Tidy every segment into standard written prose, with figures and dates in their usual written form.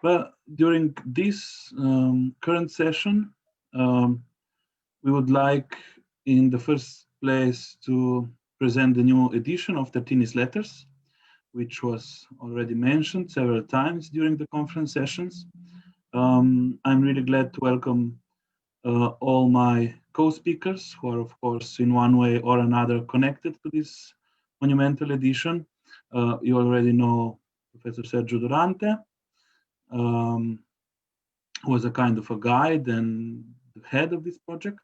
Well, during this current session, we would like, in the first place, to present the new edition of Tartini's letters, which was already mentioned several times during the conference sessions. I'm really glad to welcome all my co-speakers, who are, of course, in one way or another connected to this monumental edition. You already know Professor Sergio Durante, who was a kind of a guide and the head of this project.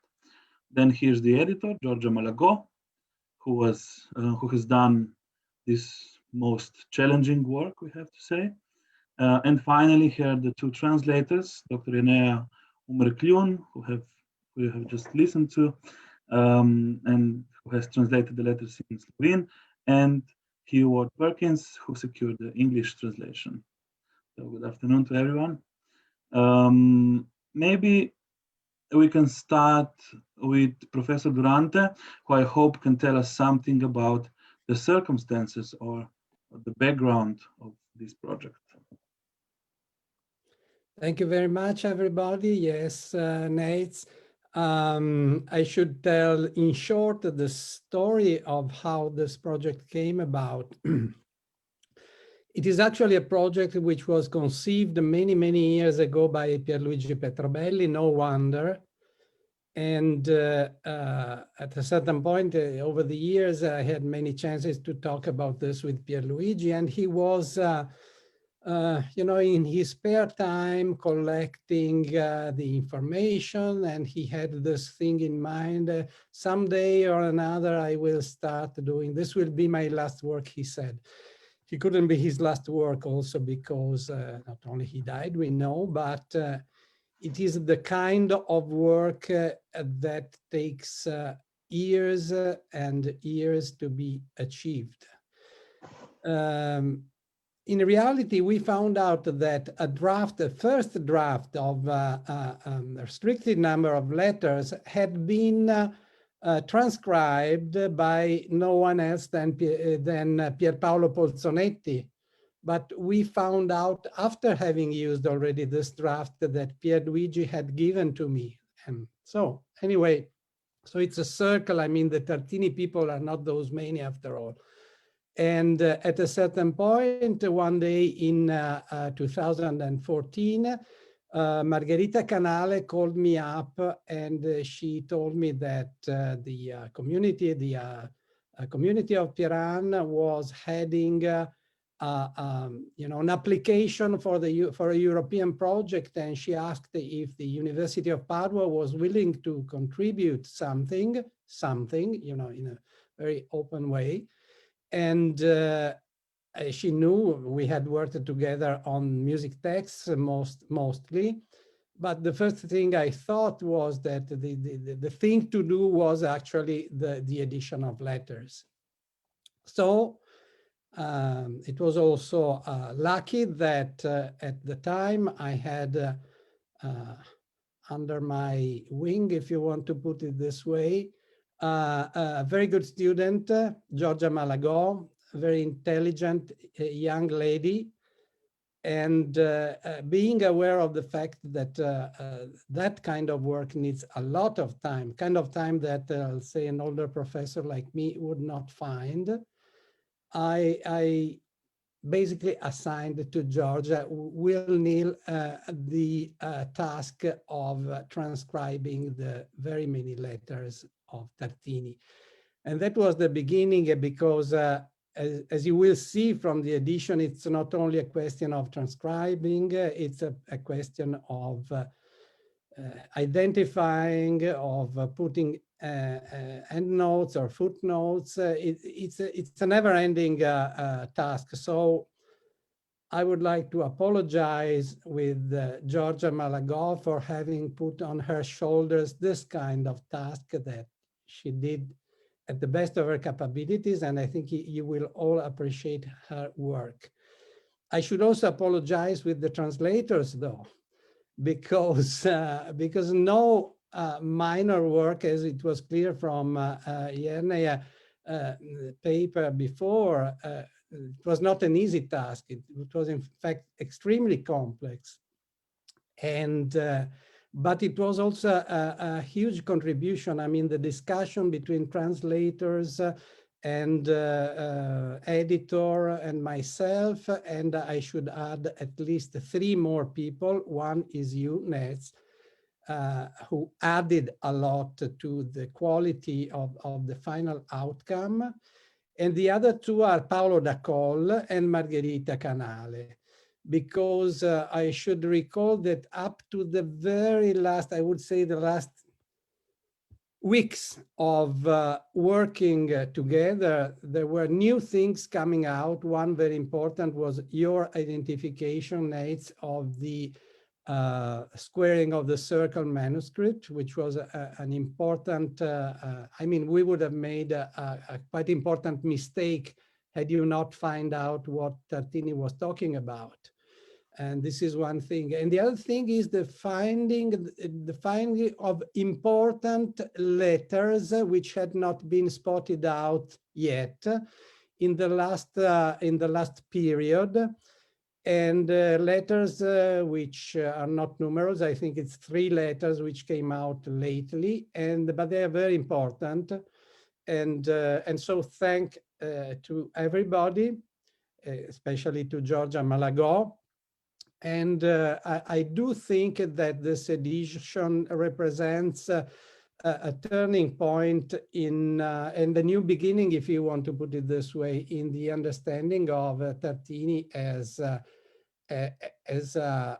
Then here's the editor, GIORGIA MALAGÒ, who has done this most challenging work, we have to say. And finally, here are the two translators, Dr. JERNEJA KLJUN, who we have just listened to, and who has translated the letters in Slovene, and HUGH WARD-PERKINS, who secured the English translation. So good afternoon to everyone. Maybe we can start with Professor Durante, who I hope can tell us something about the circumstances or the background of this project. Thank you very much, everybody. Yes, Nate. I should tell in short the story of how this project came about. It is actually a project which was conceived many, many years ago by Pierluigi Petrobelli, no wonder. And at a certain point over the years, I had many chances to talk about this with Pierluigi, and he was, you know, in his spare time collecting the information, and he had this thing in mind, someday or another I will start doing, this will be my last work, he said. It couldn't be his last work also because not only he died, we know, but it is the kind of work that takes years and years to be achieved. In reality, we found out that a first draft of a restricted number of letters had been transcribed by no one else than Pierpaolo Polzonetti. But we found out after having used already this draft that Pierluigi had given to me. And so anyway, so it's a circle. I mean, the Tartini people are not those many after all. And at a certain point, one day in 2014, Margherita Canale called me up and she told me that the community of Piran was heading you know, an application for a European project, and she asked if the University of Padua was willing to contribute something, you know, in a very open way. And she knew we had worked together on music texts mostly, but the first thing I thought was that the thing to do was actually the edition of letters. So it was also lucky that at the time I had under my wing, if you want to put it this way, a very good student, Giorgia MALAGÒ, a very intelligent young lady, and being aware of the fact that that kind of work needs a lot of time, kind of time that I'll say an older professor like me would not find, I basically assigned to Giorgia willy-nilly the task of transcribing the very many letters of Tartini. And that was the beginning, because as you will see from the edition, it's not only a question of transcribing, it's a question of identifying, of putting endnotes or footnotes. It's a never-ending task. So I would like to apologize with Giorgia MALAGÒ for having put on her shoulders this kind of task that she did at the best of her capabilities, and I think you will all appreciate her work. I should also apologize with the translators, though, because no minor work, as it was clear from JERNEJA paper before, it was not an easy task. It was in fact extremely complex. And but it was also a huge contribution. I mean, the discussion between translators and editor and myself, and I should add at least 3 more people. One is you, Nets, who added a lot to the quality of the final outcome. And the other 2 are Paolo D'Acol and Margherita Canale. Because I should recall that up to the very last, I would say the last weeks of working together, there were new things coming out. One very important was your identification, Nate, of the squaring of the circle manuscript, which was an important, I mean, we would have made a quite important mistake had you not find out what Tartini was talking about. And this is one thing. And the other thing is the finding of important letters which had not been spotted out yet in the last period. And letters which are not numerous. I think it's 3 letters which came out lately, but they are very important. And so thank to everybody, especially to Giorgia MALAGÒ. And I do think that this edition represents a turning point in the new beginning, if you want to put it this way, in the understanding of Tartini as a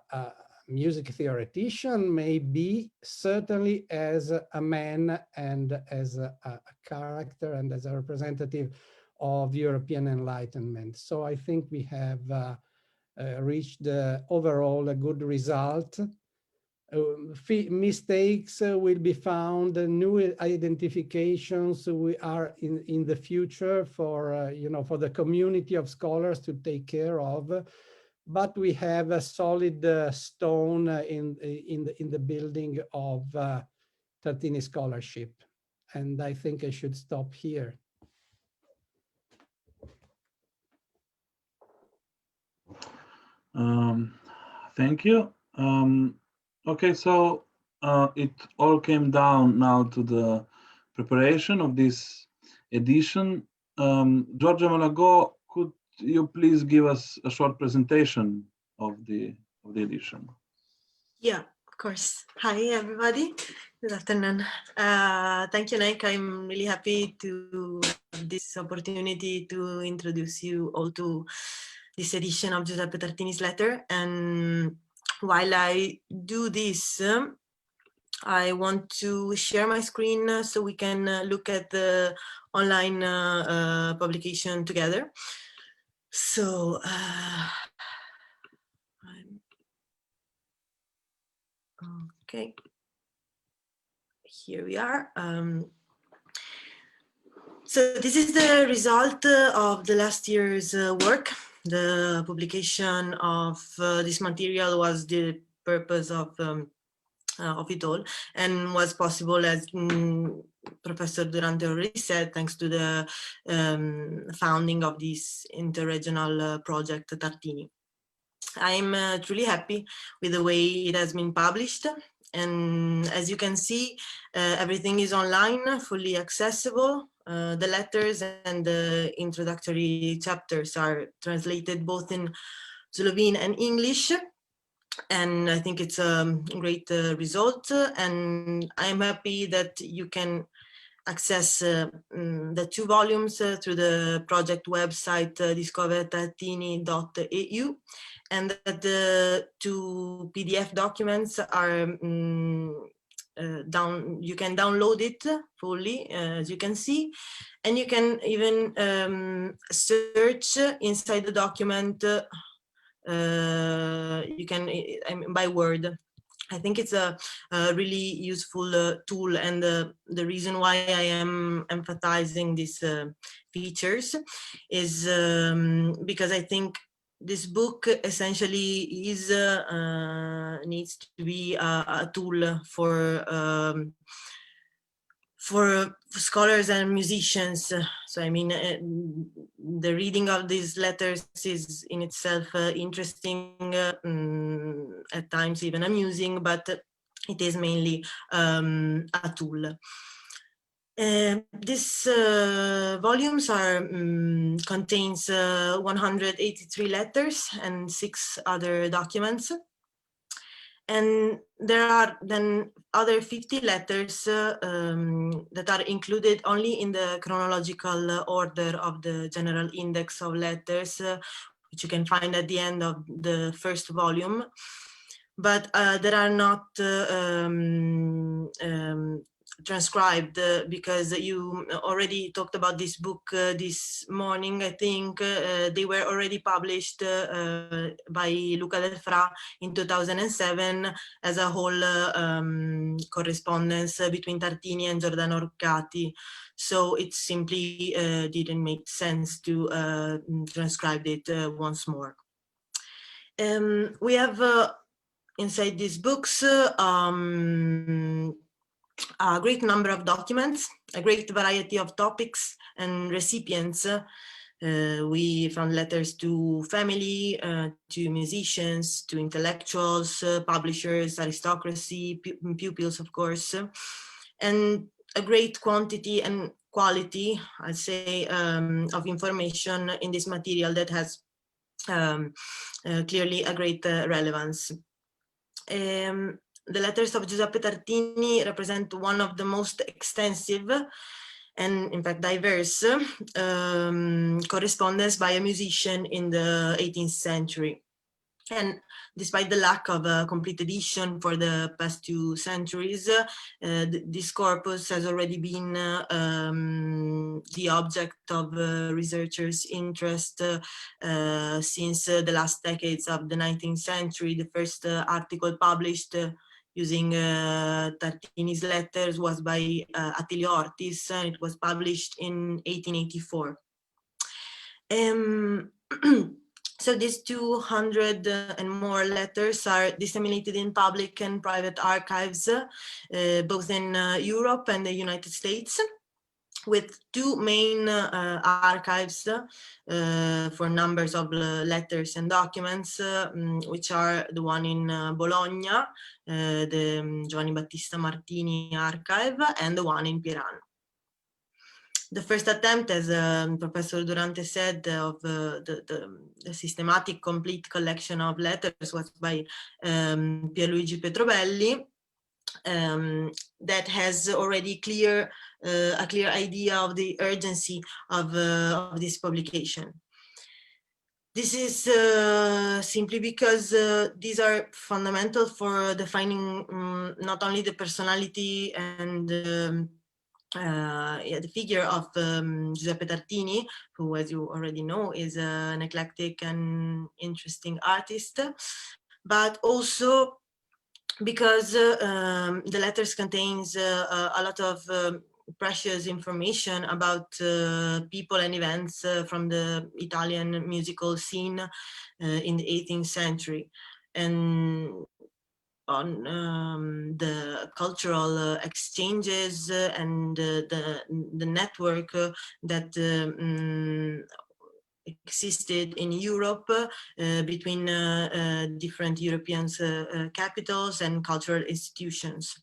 music theoretician, maybe, certainly as a man and as a character and as a representative of European Enlightenment. So I think we have reached overall a good result. Mistakes will be found, new identifications we are in the future for for the community of scholars to take care of, but we have a solid stone in the building of Tartini scholarship, and I think I should stop here. Thank you. Okay, so it all came down now to the preparation of this edition. Giorgia MALAGÒ, could you please give us a short presentation of the edition? Yeah, of course. Hi, everybody. Good afternoon. Thank you, Nick. I'm really happy to have this opportunity to introduce you all to this edition of Giuseppe Tartini's letter. And while I do this, I want to share my screen so we can look at the online publication together. So, okay, here we are. So this is the result of the last year's work. The publication of this material was the purpose of it all, and was possible, as Professor Durante already said, thanks to the founding of this interregional project Tartini. I'm truly happy with the way it has been published, and as you can see, everything is online, fully accessible. The letters and the introductory chapters are translated both in Slovene and English, and I think it's a great result, and I'm happy that you can access the 2 volumes through the project website discovertartini.eu, and that the 2 PDF documents are you can download it fully, as you can see, and you can even search inside the document. You can, by word. I think it's a really useful tool, and the reason why I am emphasizing these features is because I think this book essentially is needs to be a tool for scholars and musicians. So I mean, the reading of these letters is in itself interesting, at times even amusing, but it is mainly a tool. This volumes are contains 183 letters and 6 other documents. And there are then other 50 letters that are included only in the chronological order of the general index of letters, which you can find at the end of the first volume. But there are not transcribed because you already talked about this book this morning. I think they were already published by Luca Del Fra in 2007 as a whole correspondence between Tartini and Giordano Roccati. So it simply didn't make sense to transcribe it once more. We have inside these books a great number of documents, a great variety of topics and recipients. We found letters to family, to musicians, to intellectuals, publishers, aristocracy, pupils, of course, and a great quantity and quality, I'd say, of information in this material that has clearly a great relevance. The letters of Giuseppe Tartini represent one of the most extensive and, in fact, diverse correspondence by a musician in the 18th century. And despite the lack of a complete edition for the past 2 centuries, this corpus has already been the object of researchers' interest since the last decades of the 19th century. The first article published using Tartini's letters was by Attilio Ortiz, and it was published in 1884. So these 200 and more letters are disseminated in public and private archives, both in Europe and the United States, with 2 main archives for numbers of letters and documents, which are the one in Bologna, the Giovanni Battista Martini archive, and the one in Piran. The first attempt, as Professor Durante said, of the systematic complete collection of letters was by Pierluigi Petrobelli, that has already a clear idea of the urgency of this publication. This is simply because these are fundamental for defining not only the personality and the figure of Giuseppe Tartini, who, as you already know, is an eclectic and interesting artist, but also because the letters contains a lot of precious information about people and events from the Italian musical scene in the 18th century, and on the cultural exchanges and the network that existed in Europe between different European capitals and cultural institutions.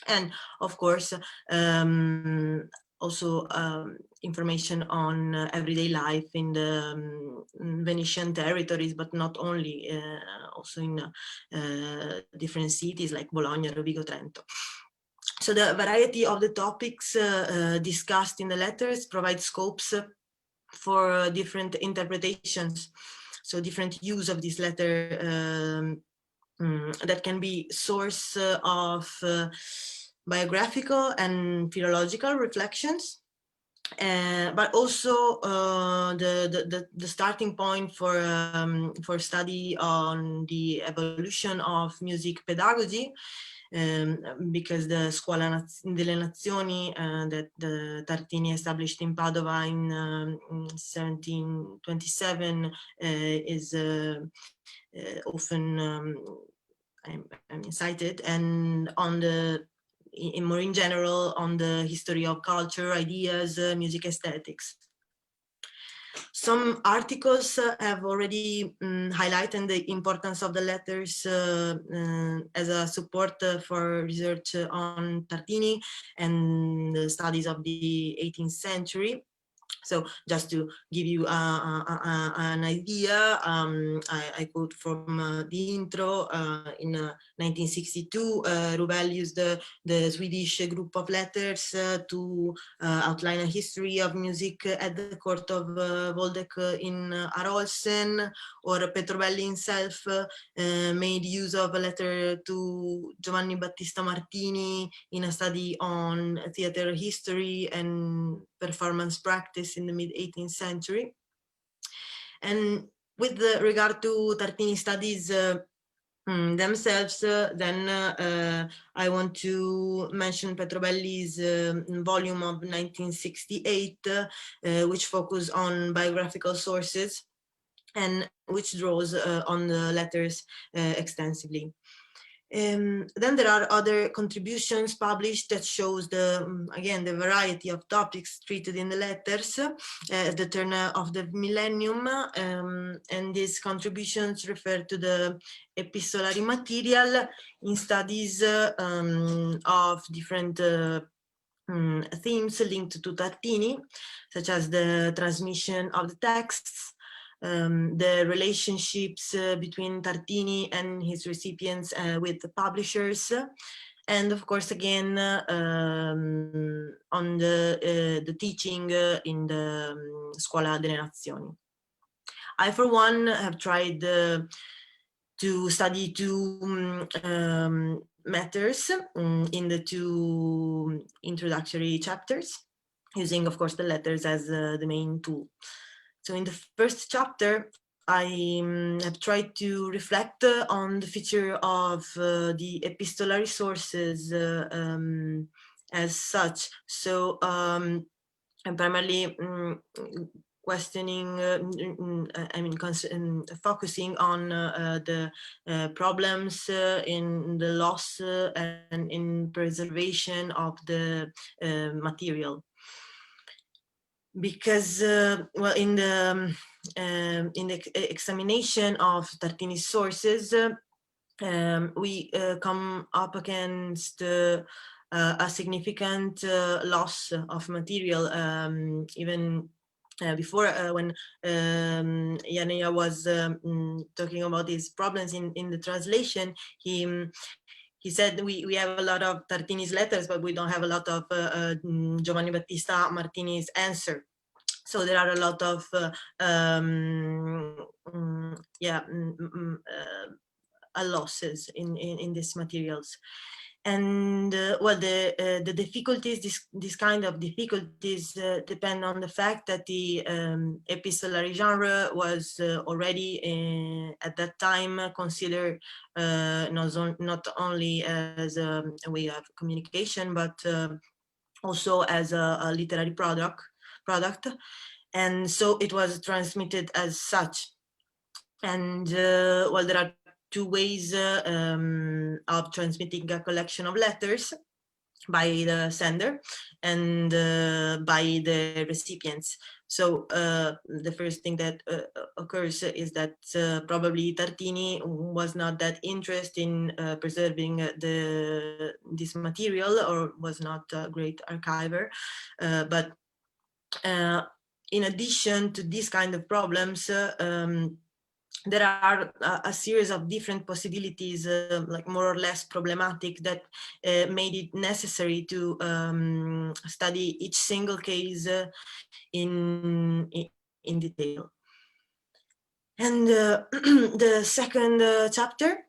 And of course, also information on everyday life in the Venetian territories, but not only, also in different cities like Bologna, Rovigo, Trento. So the variety of the topics discussed in the letters provide scopes for different interpretations, so different use of this letter that can be source of biographical and philological reflections, but also the starting point for study on the evolution of music pedagogy, because the Scuola delle Nazioni that Tartini established in Padova in 1727 is often cited, and on the more in general on the history of culture, ideas, music aesthetics. Some articles have already highlighted the importance of the letters as a support for research on Tartini and the studies of the 18th century. So just to give you an idea, I quote from the intro. In 1962, Rubel used the Swedish group of letters to outline a history of music at the court of Waldeck in Arolsen, or Petrobelli himself made use of a letter to Giovanni Battista Martini in a study on theater history and performance practice in the mid-18th century. And with regard to Tartini studies themselves, then I want to mention Petrobelli's volume of 1968, which focus on biographical sources and which draws on the letters extensively. Then there are other contributions published that shows again the variety of topics treated in the letters at the turn of the millennium, and these contributions refer to the epistolary material in studies of different themes linked to Tartini, such as the transmission of the texts, the relationships between Tartini and his recipients with the publishers, and of course again on the teaching in the Scuola delle Nazioni. I for one have tried to study two matters in the two introductory chapters, using of course the letters as the main tool. So in the first chapter, I have tried to reflect on the feature of the epistolary sources as such. So I'm primarily questioning, focusing on the problems in the loss and in preservation of the material. Because well, in the examination of Tartini's sources, we come up against a significant loss of material, even before when JERNEJA was talking about these problems in the translation. He said we have a lot of Tartini's letters, but we don't have a lot of Giovanni Battista Martini's answer. So there are a lot of losses in these materials. And well, the difficulties, this kind of difficulties depend on the fact that the epistolary genre was already at that time considered not only as a way of communication, but also as a literary product, and so it was transmitted as such. And well, there are two ways of transmitting a collection of letters: by the sender and by the recipients. So the first thing that occurs is that probably Tartini was not that interested in preserving this material, or was not a great archiver, but in addition to these kind of problems, there are a series of different possibilities, like more or less problematic, that made it necessary to study each single case in detail. And the second chapter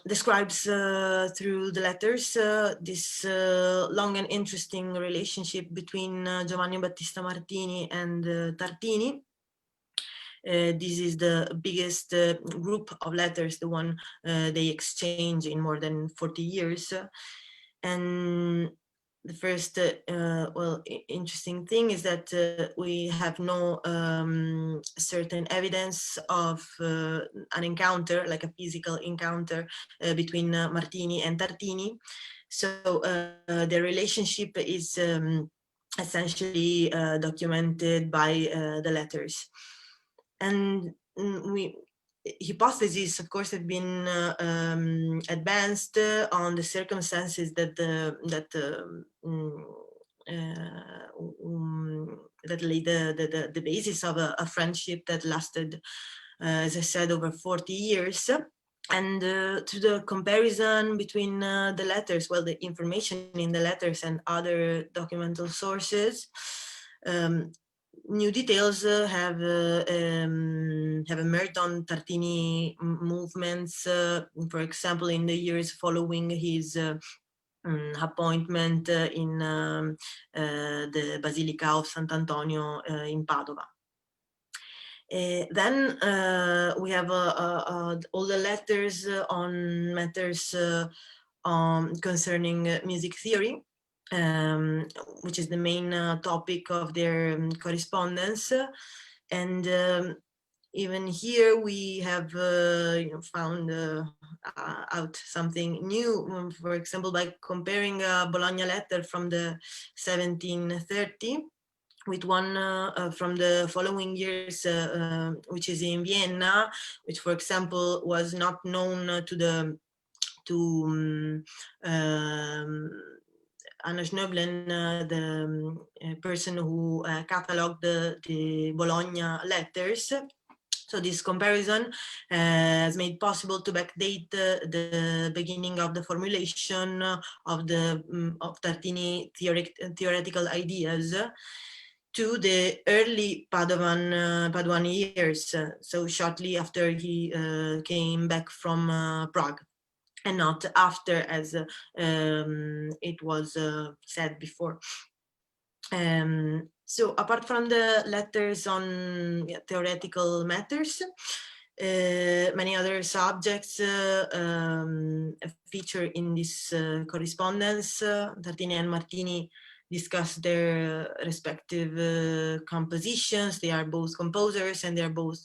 describes through the letters this long and interesting relationship between Giovanni Battista Martini and Tartini. This is the biggest group of letters, the one they exchange in more than 40 years. And the first interesting thing is that we have no certain evidence of an encounter, like a physical encounter between Martini and Tartini. So the relationship is essentially documented by the letters. And hypotheses, of course, have been advanced on the circumstances that that laid the basis of a friendship that lasted, as I said, over 40 years. And to the comparison between the letters, well, the information in the letters and other documental sources, new details have emerged on Tartini movements, for example, in the years following his appointment in the Basilica of Sant'Antonio in Padova. Then we have all the letters on matters concerning music theory, which is the main topic of their correspondence. And even here we have found out something new, for example, by comparing a Bologna letter from the 1730 with one from the following years, which is in Vienna, which, for example, was not known to Anna Schnöblen, the person who cataloged the Bologna letters. So this comparison has made possible to backdate the beginning of the formulation of Tartini theoretical ideas to the early Paduan years, so shortly after he came back from Prague, and not after, as it was said before. So apart from the letters on theoretical matters, many other subjects feature in this correspondence. Tartini and Martini discuss their respective compositions. They are both composers, and they are both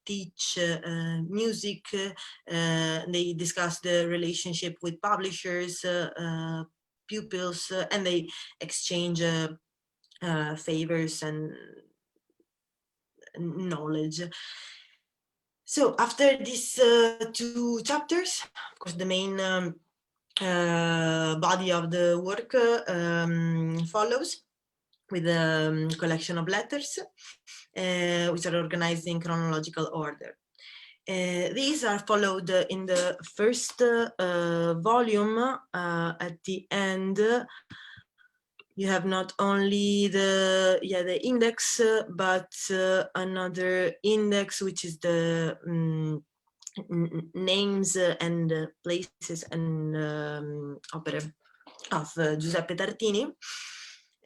teach music. They discuss the relationship with publishers, pupils, and they exchange favors and knowledge. So after these two chapters, of course, the main body of the work follows, with a collection of letters which are organized in chronological order. These are followed in the first volume. At the end, you have not only the index, but another index, which is the names and places and opera of Giuseppe Tartini.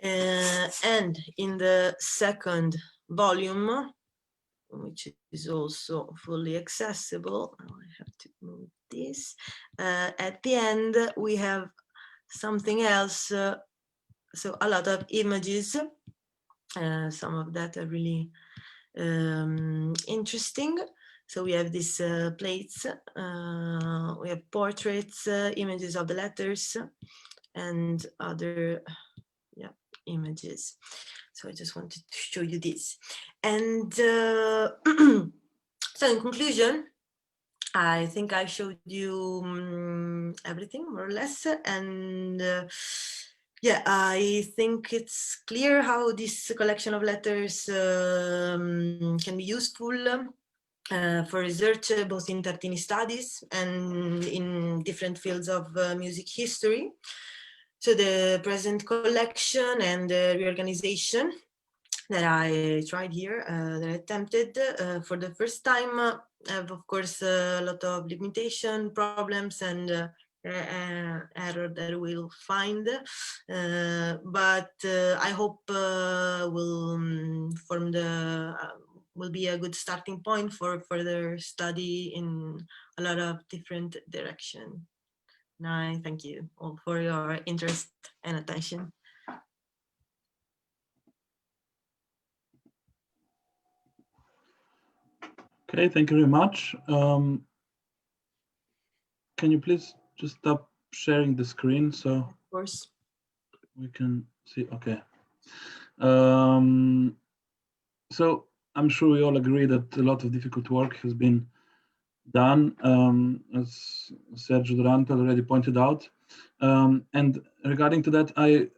And in the second volume, which is also fully accessible, I have to move this, at the end we have something else, so a lot of images. Some of that are really interesting. So we have these plates, we have portraits, images of the letters, and other images. So I just wanted to show you this. And so in conclusion, I think I showed you everything more or less. And yeah, I think it's clear how this collection of letters can be useful for research, both in Tartini studies and in different fields of music history. So the present collection and reorganization that I tried here, that I attempted for the first time, have of course a lot of limitation, problems, and error that we'll find, but I hope will be a good starting point for further study in a lot of different directions. I thank you all for your interest and attention. Okay, thank you very much. Can you please just stop sharing the screen so Of course. we can see? Okay. So I'm sure we all agree that a lot of difficult work has been done, as Sergio Durante already pointed out. And regarding to that, I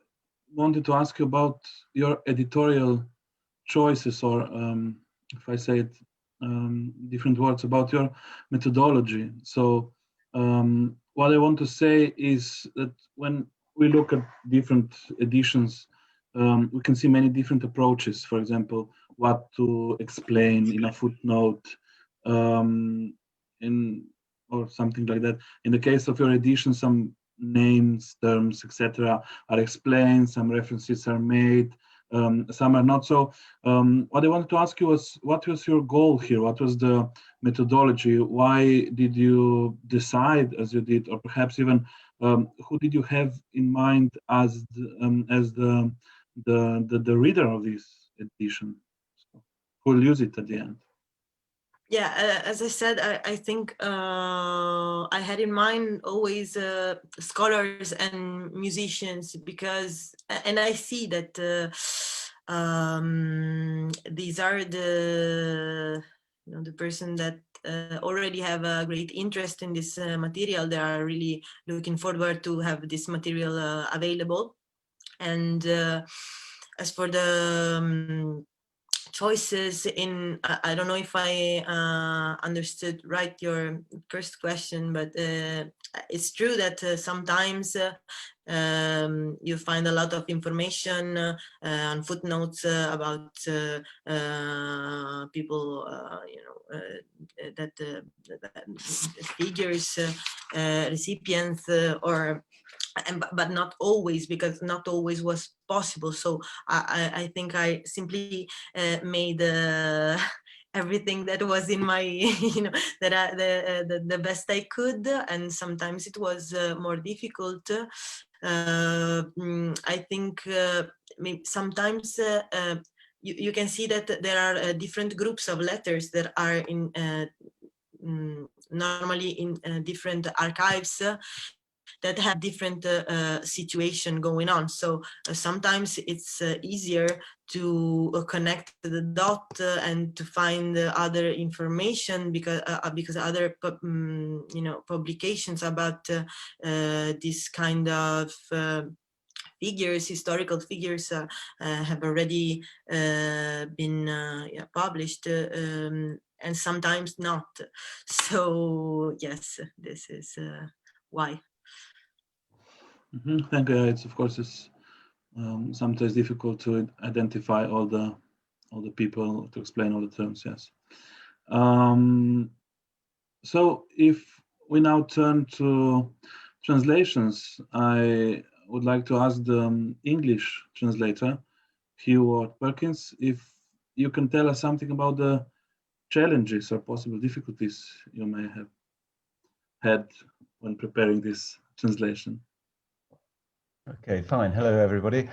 wanted to ask you about your editorial choices, or if I say it different words, about your methodology. So what I want to say is that when we look at different editions, we can see many different approaches. For example, what to explain in a footnote, or something like that. In the case of your edition, some names, terms, etc. are explained, some references are made, some are not. So what I wanted to ask you was, what was your goal here? What was the methodology? Why did you decide as you did? Or perhaps even who did you have in mind as the reader of this edition? So who will use it at the end? Yeah, as I said, I think I had in mind always scholars and musicians, because, and I see that these are the person that already have a great interest in this material. They are really looking forward to have this material available. And as for the choices in, I don't know if I understood right your first question, but it's true that sometimes you find a lot of information on footnotes about people, that figures, recipients, but not always, because not always was possible. So I think I simply made everything that was in my, the best I could, and sometimes it was more difficult. I think maybe sometimes you can see that there are different groups of letters that are in normally in different archives that have different situation going on. So sometimes it's easier to connect the dot and to find other information, because other publications about this kind of figures, historical figures, have already been published, and sometimes not. So yes, this is why. Thank you. It's, of course, it's sometimes difficult to identify all the people, to explain all the terms. Yes. So if we now turn to translations, I would like to ask the English translator, Hugh WARD-PERKINS, if you can tell us something about the challenges or possible difficulties you may have had when preparing this translation. Okay, fine. Hello, everybody.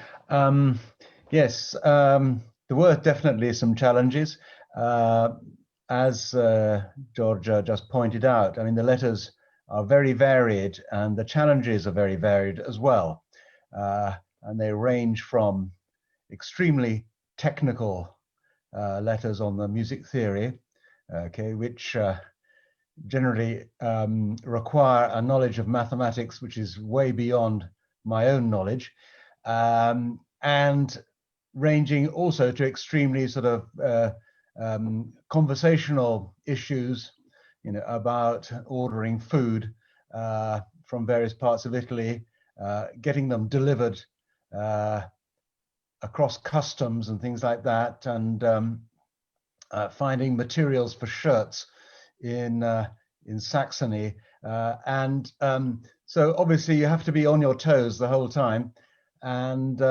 Yes, there were definitely some challenges. As Giorgia just pointed out, I mean, the letters are very varied and the challenges are very varied as well. And they range from extremely technical letters on the music theory, okay, which generally require a knowledge of mathematics which is way beyond my own knowledge, and ranging also to extremely sort of conversational issues, about ordering food from various parts of Italy, getting them delivered across customs and things like that, and finding materials for shirts in Saxony, and so obviously you have to be on your toes the whole time, and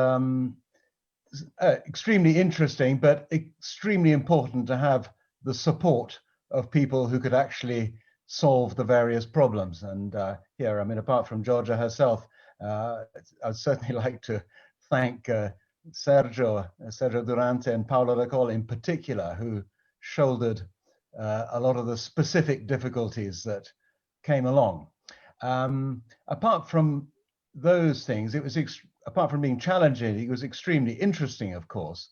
extremely interesting, but extremely important to have the support of people who could actually solve the various problems. And here, I mean, apart from Giorgia herself, I'd certainly like to thank Sergio Durante and Paolo Raccol in particular, who shouldered a lot of the specific difficulties that came along. Apart from those things, it was, apart from being challenging, it was extremely interesting, of course,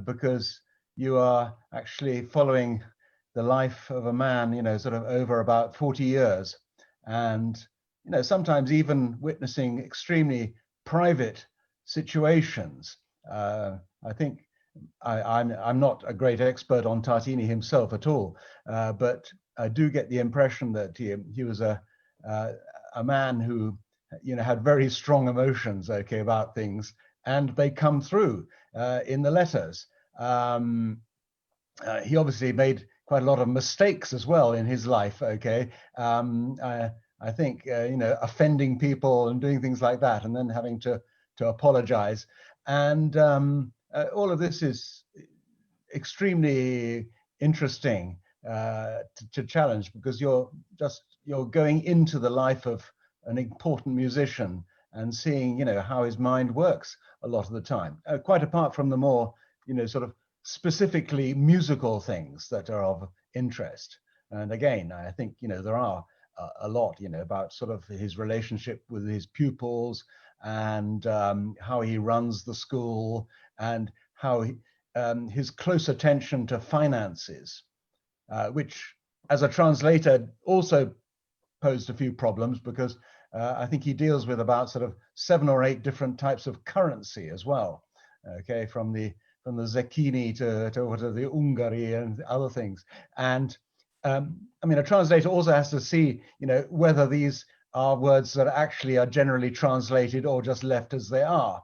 because you are actually following the life of a man, you know, sort of over about 40 years. And, you know, sometimes even witnessing extremely private situations. I think I'm not a great expert on Tartini himself at all, but I do get the impression that he was a man who, you know, had very strong emotions, okay, about things, and they come through in the letters. He obviously made quite a lot of mistakes as well in his life, okay. I think, you know, offending people and doing things like that, and then having to apologize. And all of this is extremely interesting to challenge, because you're going into the life of an important musician and seeing, you know, how his mind works a lot of the time, quite apart from the more, you know, sort of specifically musical things that are of interest. And again, I think, you know, there are a lot, you know, about sort of his relationship with his pupils, and how he runs the school, and how his close attention to finances, which as a translator also posed a few problems, because I think he deals with about sort of 7 or 8 different types of currency as well, okay, from the zecchini to the Ungari and other things. And I mean, a translator also has to see, you know, whether these are words that actually are generally translated or just left as they are.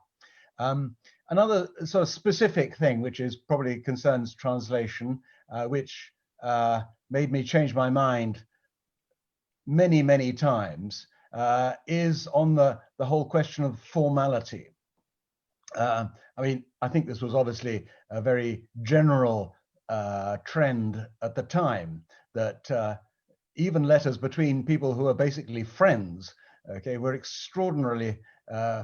Another sort of specific thing, which is probably concerns translation, which made me change my mind many times, is on the whole question of formality. I mean, I think this was obviously a very general trend at the time, that even letters between people who are basically friends, okay, were extraordinarily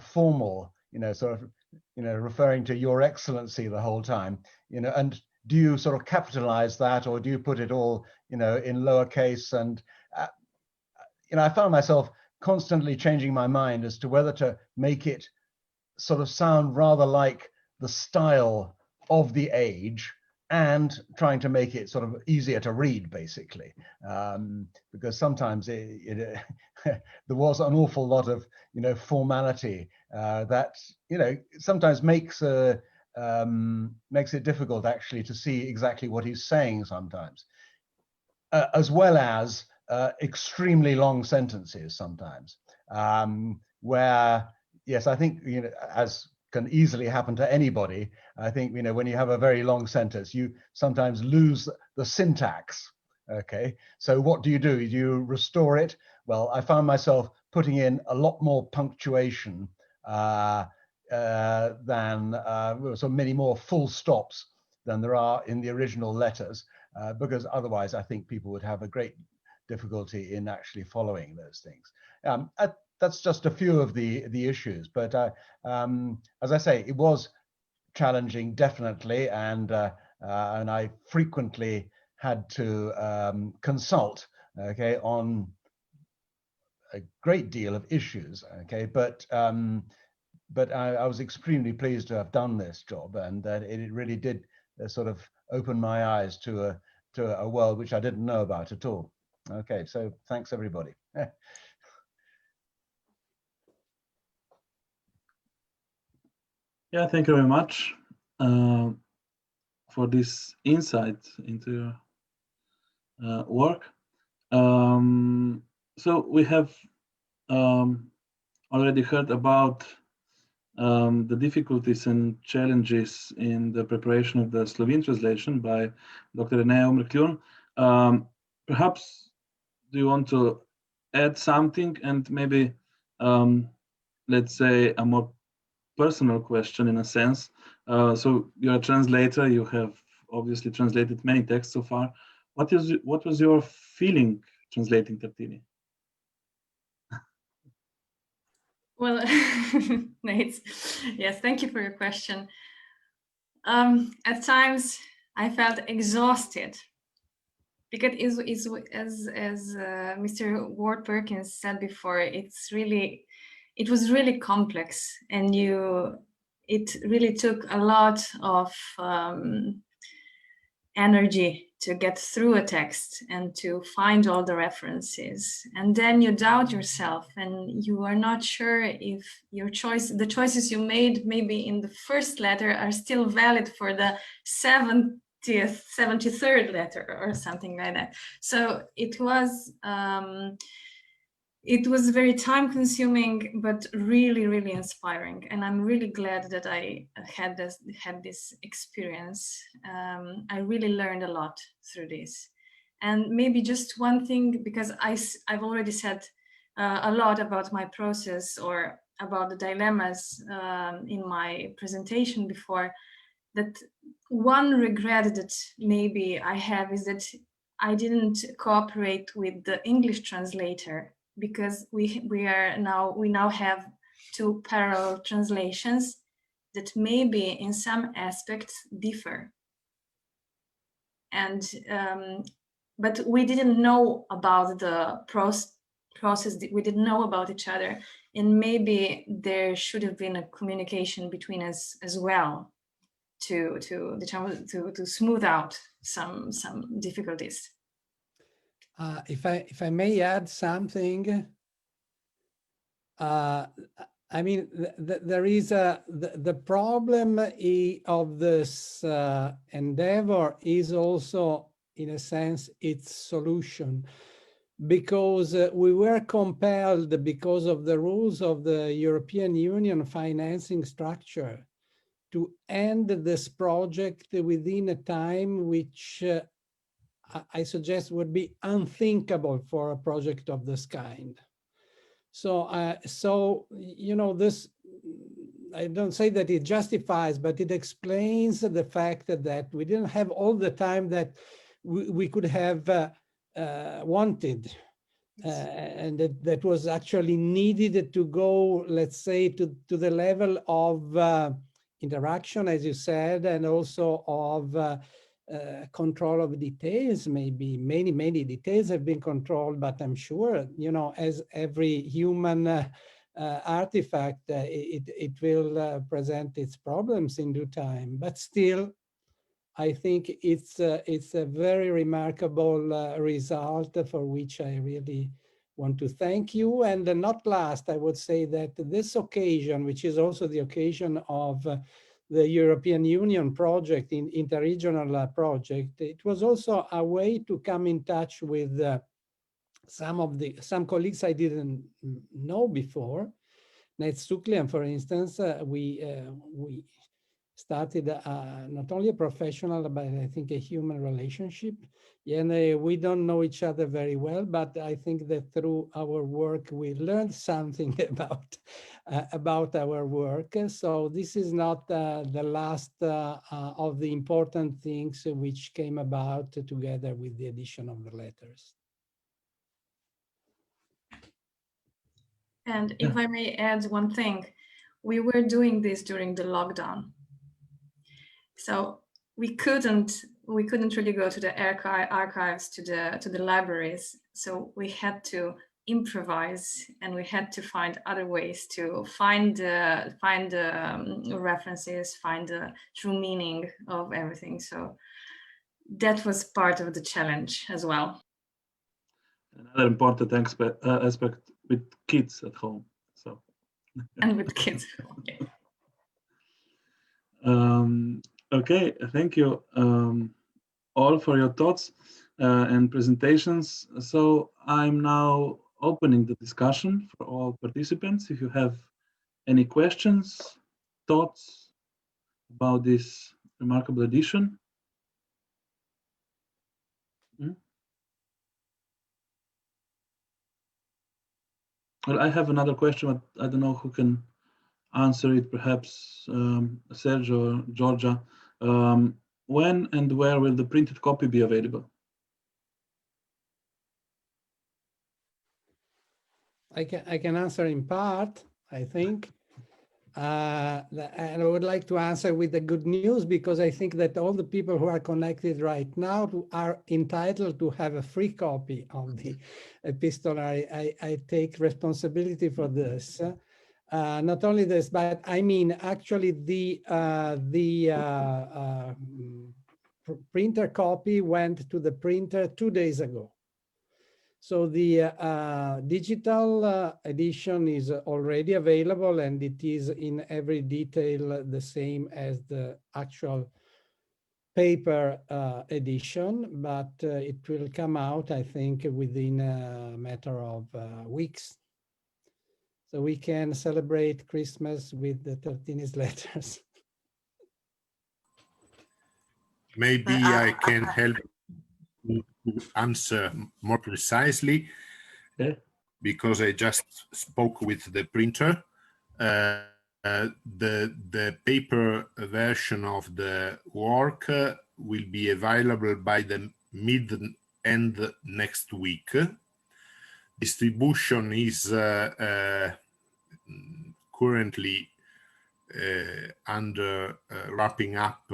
formal, you know, sort of, you know, referring to Your Excellency the whole time, you know. And do you sort of capitalize that, or do you put it all, you know, in lowercase? And you know, I found myself constantly changing my mind as to whether to make it sort of sound rather like the style of the age, and trying to make it sort of easier to read, basically, because sometimes there was an awful lot of, you know, formality that, you know, sometimes makes it difficult actually to see exactly what he's saying sometimes, as well as extremely long sentences sometimes, where, yes, I think, you know, as can easily happen to anybody, I think, you know, when you have a very long sentence, you sometimes lose the syntax, okay? So what do? Do you restore it? Well, I found myself putting in a lot more punctuation than, so many more full stops than there are in the original letters, because otherwise I think people would have a great difficulty in actually following those things. That's just a few of the issues, but as I say, it was challenging, definitely, and I frequently had to consult, okay, on a great deal of issues, okay, but I was extremely pleased to have done this job, and that it really did sort of open my eyes to a world which I didn't know about at all. Okay, so thanks everybody. Yeah, thank you very much for this insight into your work. So we have already heard about the difficulties and challenges in the preparation of the Slovene translation by Dr. JERNEJA. Perhaps do you want to add something, and maybe let's say a more personal question in a sense. So you're a translator, you have obviously translated many texts so far. What was your feeling translating Tartini? Well, Nate, yes, thank you for your question. At times I felt exhausted because as Mr. WARD-PERKINS said before, it was really complex, and it really took a lot of energy to get through a text and to find all the references, and then you doubt yourself and you are not sure if the choices you made maybe in the first letter are still valid for the 73rd letter or something like that. So it was very time consuming, but really, really inspiring. And I'm really glad that I had this experience. I really learned a lot through this. And maybe just one thing, because I've already said a lot about my process or about the dilemmas in my presentation before, that one regret that maybe I have is that I didn't cooperate with the English translator, because we now have 2 parallel translations that maybe in some aspects differ. And but we didn't know about the process, we didn't know about each other, and maybe there should have been a communication between us as well to smooth out some difficulties. If I may add something, I mean, there is the problem of this endeavor is also, in a sense, its solution, because we were compelled, because of the rules of the European Union financing structure, to end this project within a time which I suggest would be unthinkable for a project of this kind. So, you know, this, I don't say that it justifies, but it explains the fact that we didn't have all the time that we could have wanted, and that was actually needed to go, let's say, to the level of interaction, as you said, and also of control of details. Maybe many details have been controlled, but I'm sure, you know, as every human artifact, it will present its problems in due time. But still, I think it's a very remarkable result, for which I really want to thank you. And not last, I would say that this occasion, which is also the occasion of the European Union project, interregional project, it was also a way to come in touch with some colleagues I didn't know before. SUKLJAN, for instance, we started not only a professional, but I think a human relationship. And we don't know each other very well, but I think that through our work, we learned something about our work. So this is not the last of the important things which came about together with the edition of the letters. And if I may add one thing, we were doing this during the lockdown. So we couldn't really go to the archives, to the libraries. So we had to improvise, and we had to find other ways to find references, find the true meaning of everything. So that was part of the challenge as well. Another important aspect with kids at home. So. And with kids. Okay. Okay, thank you all for your thoughts and presentations. So I'm now opening the discussion for all participants. If you have any questions, thoughts about this remarkable edition. Well, I have another question, but I don't know who can answer it, perhaps Sergio or Giorgia. When and where will the printed copy be available? I can answer in part, I think. And I would like to answer with the good news, because I think that all the people who are connected right now are entitled to have a free copy of the epistolary. I take responsibility for this. Not only this, but I mean, actually the printer copy went to the printer 2 days ago. So the digital edition is already available, and it is in every detail the same as the actual paper edition, but it will come out, I think, within a matter of weeks. So we can celebrate Christmas with the Tartini's letters. Maybe I can help to answer more precisely, because I just spoke with the printer. The paper version of the work will be available by the mid-end next week. Distribution is currently under wrapping up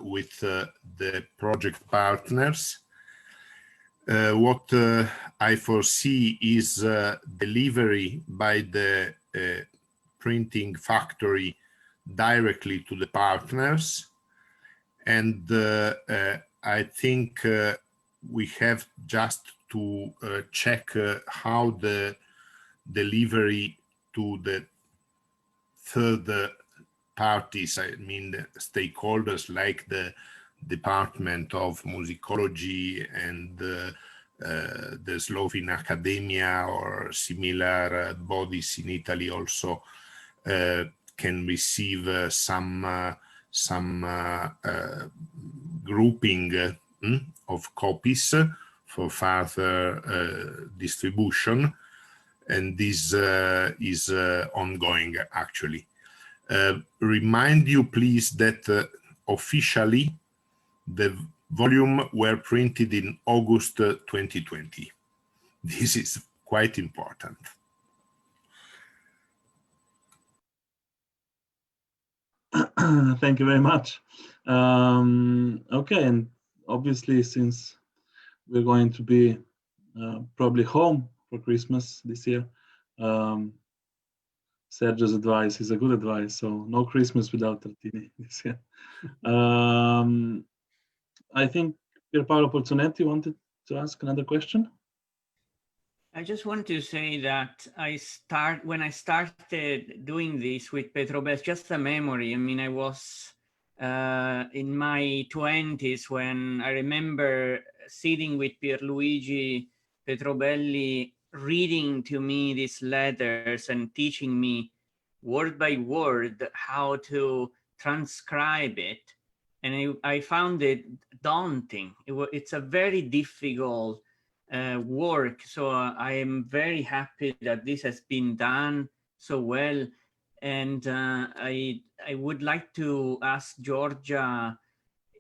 with the project partners. What I foresee is delivery by the printing factory directly to the partners. And I think we have just to check how the delivery to the third parties, I mean the stakeholders like the Department of Musicology and the Slovene Academia or similar bodies in Italy also can receive some grouping of copies for further distribution, and this is ongoing actually. Remind you please that officially the volume were printed in August 2020. This is quite important. Thank you very much. Okay, and obviously since we're going to be probably home for Christmas this year, Sergio's advice is a good advice, so no Christmas without Tartini this year. I think Pierpaolo Pozzonetti wanted to ask another question. I just want to say that when I started doing this with Petrobel, just a memory. I mean, I was in my 20s when I remember sitting with Pierluigi Petrobelli, reading to me these letters and teaching me word by word how to transcribe it. And I found it daunting. It's a very difficult work. So I am very happy that this has been done so well. And I would like to ask Giorgia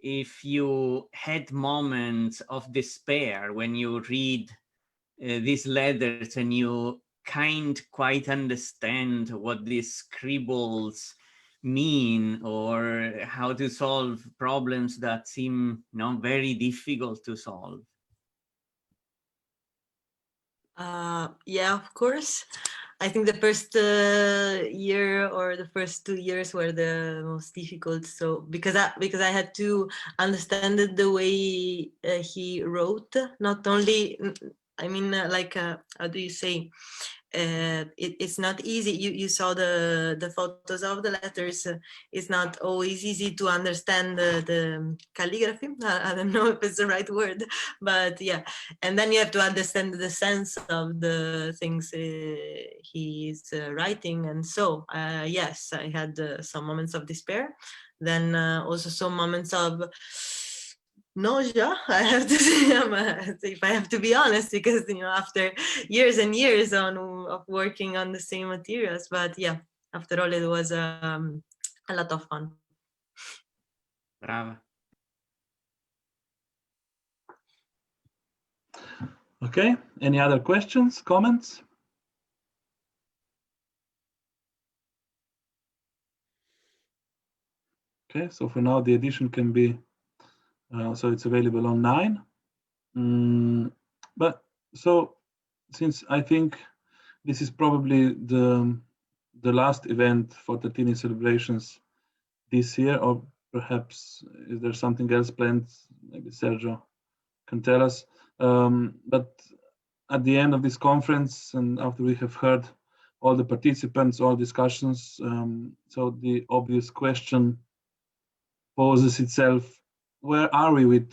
if you had moments of despair when you read these letters and you can't quite understand what these scribbles mean or how to solve problems that seem very difficult to solve. Yeah, of course. I think the first year or the first 2 years were the most difficult. So because I had to understand it the way he wrote, not only, I mean, like, how do you say? It's not easy. You saw the photos of the letters. It's not always easy to understand the calligraphy. I don't know if it's the right word, but yeah. And then you have to understand the sense of the things he's writing. And so, yes, I had some moments of despair. Then also some moments of nausea, I have to say, if I have to be honest, because after years and years of working on the same materials, but yeah, after all, it was a lot of fun. Brava. Okay, any other questions, comments? Okay, so for now the edition can be, so it's available online. But so since I think this is probably the last event for Tartini celebrations this year, or perhaps is there something else planned? Maybe Sergio can tell us. But at the end of this conference, and after we have heard all the participants, all discussions, so the obvious question poses itself: where are we with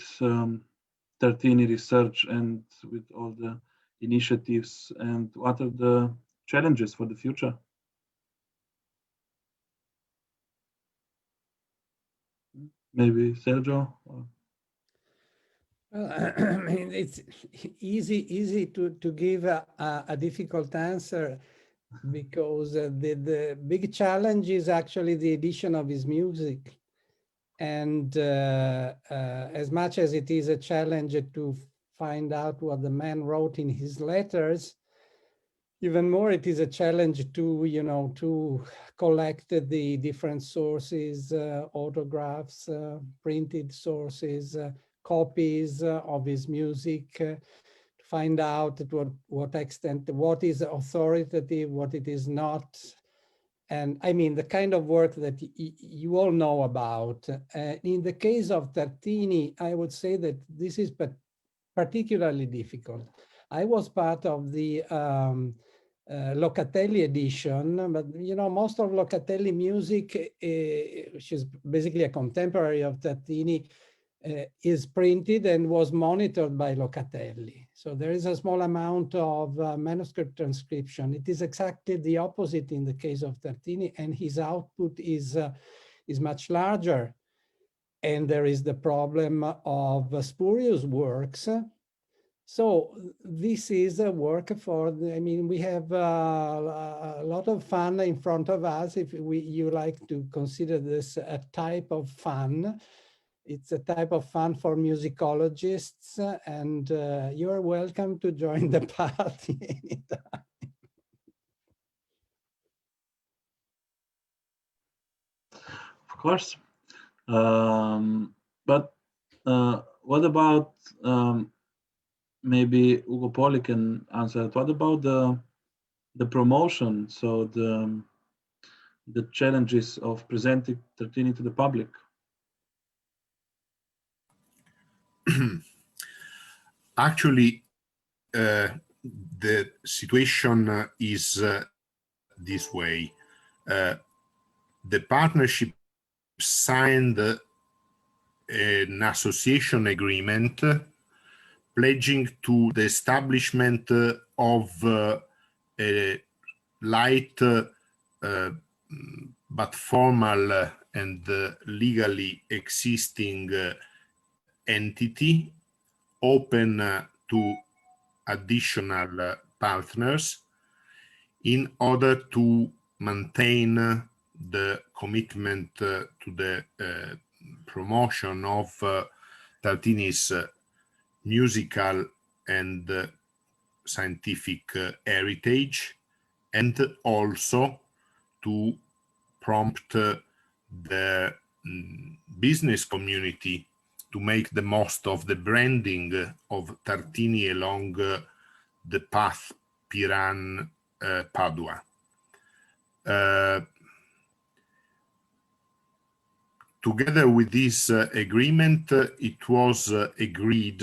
Tartini research and with all the initiatives, and what are the challenges for the future? Maybe Sergio? Or... Well, I mean, it's easy to give a difficult answer, because the big challenge is actually the edition of his music. And as much as it is a challenge to find out what the man wrote in his letters, even more it is a challenge to, you know, to collect the different sources, autographs, printed sources, copies of his music, to find out to what extent, what is authoritative, what it is not. And I mean, the kind of work that you all know about. In the case of Tartini, I would say that this is particularly difficult. I was part of the Locatelli edition, but you know, most of Locatelli music, which is basically a contemporary of Tartini, is printed and was monitored by Locatelli. So there is a small amount of manuscript transcription. It is exactly the opposite in the case of Tartini, and his output is much larger. And there is the problem of spurious works. So this is a work for, I mean, we have a lot of fun in front of us. If you like to consider this a type of fun, it's a type of fun for musicologists, and you're welcome to join the party anytime. Of course. But what about, maybe Ugo Poli can answer it. What about the promotion? So the challenges of presenting Tartini to the public? Actually, the situation is this way. The partnership signed an association agreement pledging to the establishment of a light but formal and legally existing entity open to additional partners in order to maintain the commitment to the promotion of Tartini's musical and scientific heritage, and also to prompt the business community to make the most of the branding of Tartini along the path Piran-Padua. Together with this agreement, it was agreed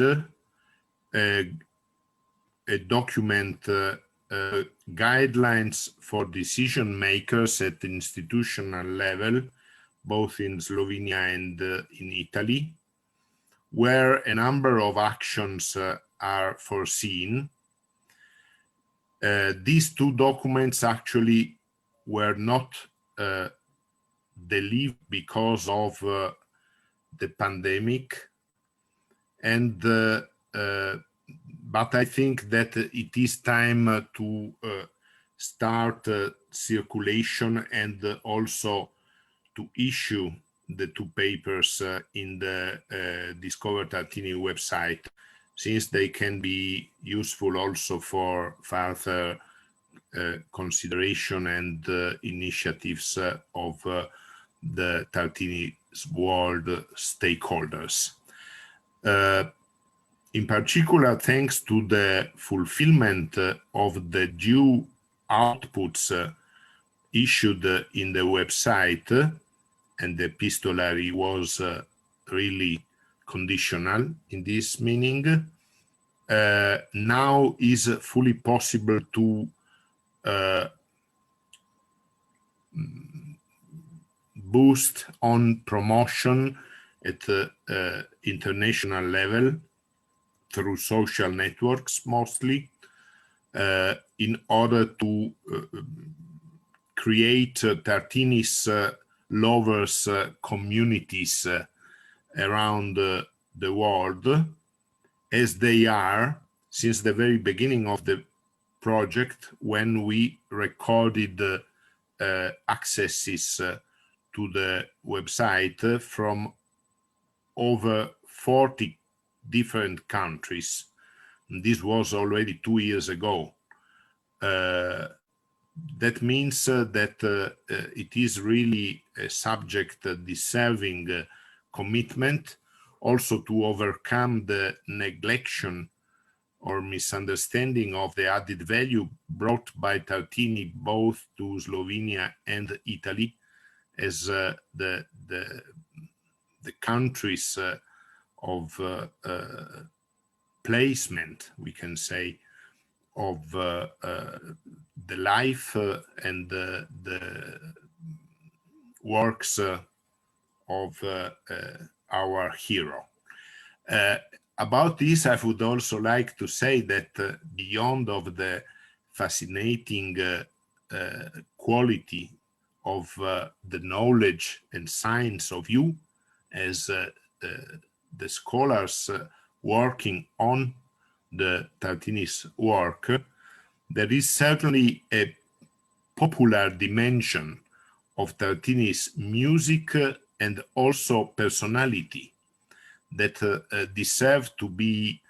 a document, guidelines for decision makers at the institutional level, both in Slovenia and in Italy, where a number of actions are foreseen. These two documents actually were not delivered because of the pandemic, and but I think that it is time to start circulation and also to issue the two papers in the Discover Tartini website, since they can be useful also for further consideration and initiatives of the Tartini world stakeholders. In particular, thanks to the fulfillment of the due outputs issued in the website, and the epistolary was really conditional in this meaning, now is fully possible to boost on promotion at international level through social networks mostly, in order to create Tartini's lovers communities around the world, as they are since the very beginning of the project, when we recorded accesses to the website from over 40 different countries. This was already 2 years ago. That means that it is really a subject deserving commitment, also to overcome the neglection or misunderstanding of the added value brought by Tartini both to Slovenia and Italy, as the countries of placement, we can say, of the life and the works of our hero. About this, I would also like to say that beyond of the fascinating quality of the knowledge and science of you as the scholars working on the Tartini's work, there is certainly a popular dimension of Tartini's music and also personality that deserve to be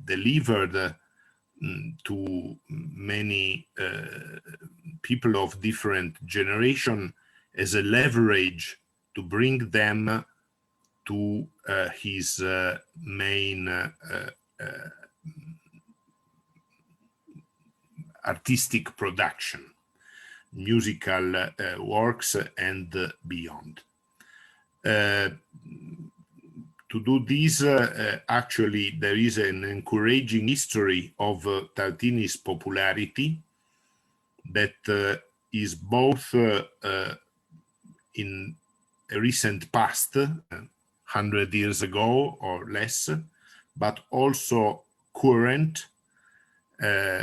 delivered to many people of different generation as a leverage to bring them to his main artistic production, musical works and beyond. To do this, actually, there is an encouraging history of Tartini's popularity that is both in a recent past, 100 years ago or less, but also current,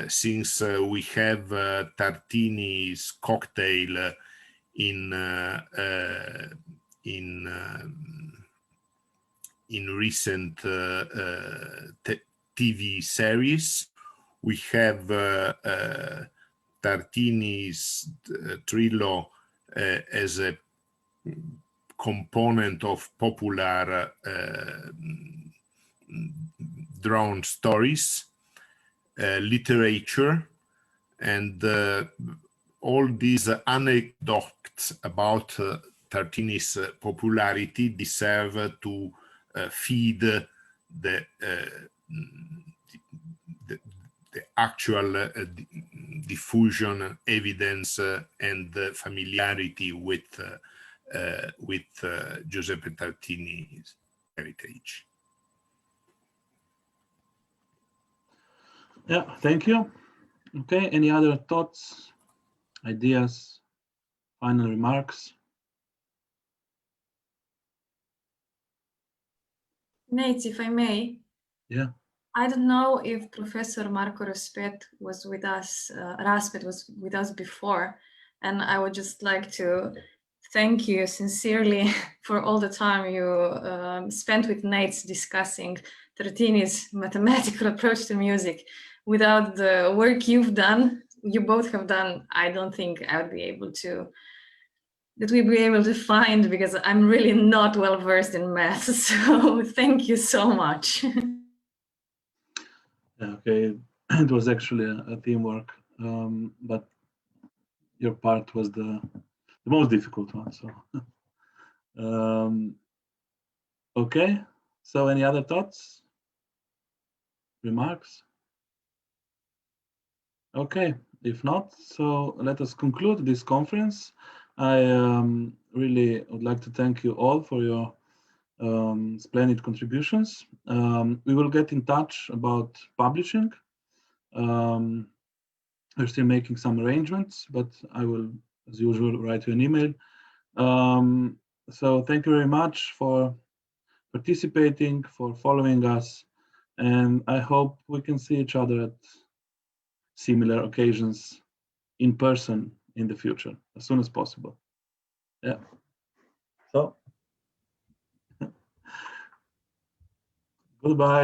since we have Tartini's cocktail in recent TV series. We have Tartini's Trillo as a component of popular drawn stories, literature, and all these anecdotes about Tartini's popularity deserve to feed the actual diffusion, evidence, and familiarity with Giuseppe Tartini's heritage. Yeah, thank you. Okay, any other thoughts, ideas, final remarks? Nate, if I may. Yeah. I don't know if Professor Marco Raspet was with us, before, and I would just like to thank you sincerely for all the time you spent with Nate discussing Tartini's mathematical approach to music. Without the work you both have done, I don't think I would be able to, that we'd be able to find, because I'm really not well versed in math. So thank you so much. Okay, it was actually a teamwork, but your part was the most difficult one. So Okay, so any other thoughts, remarks? Okay, if not, so let us conclude this conference. I really would like to thank you all for your splendid contributions. We will get in touch about publishing. We're still making some arrangements, but I will, as usual, write you an email. So thank you very much for participating, for following us, and I hope we can see each other at similar occasions in person in the future as soon as possible. Yeah. So goodbye.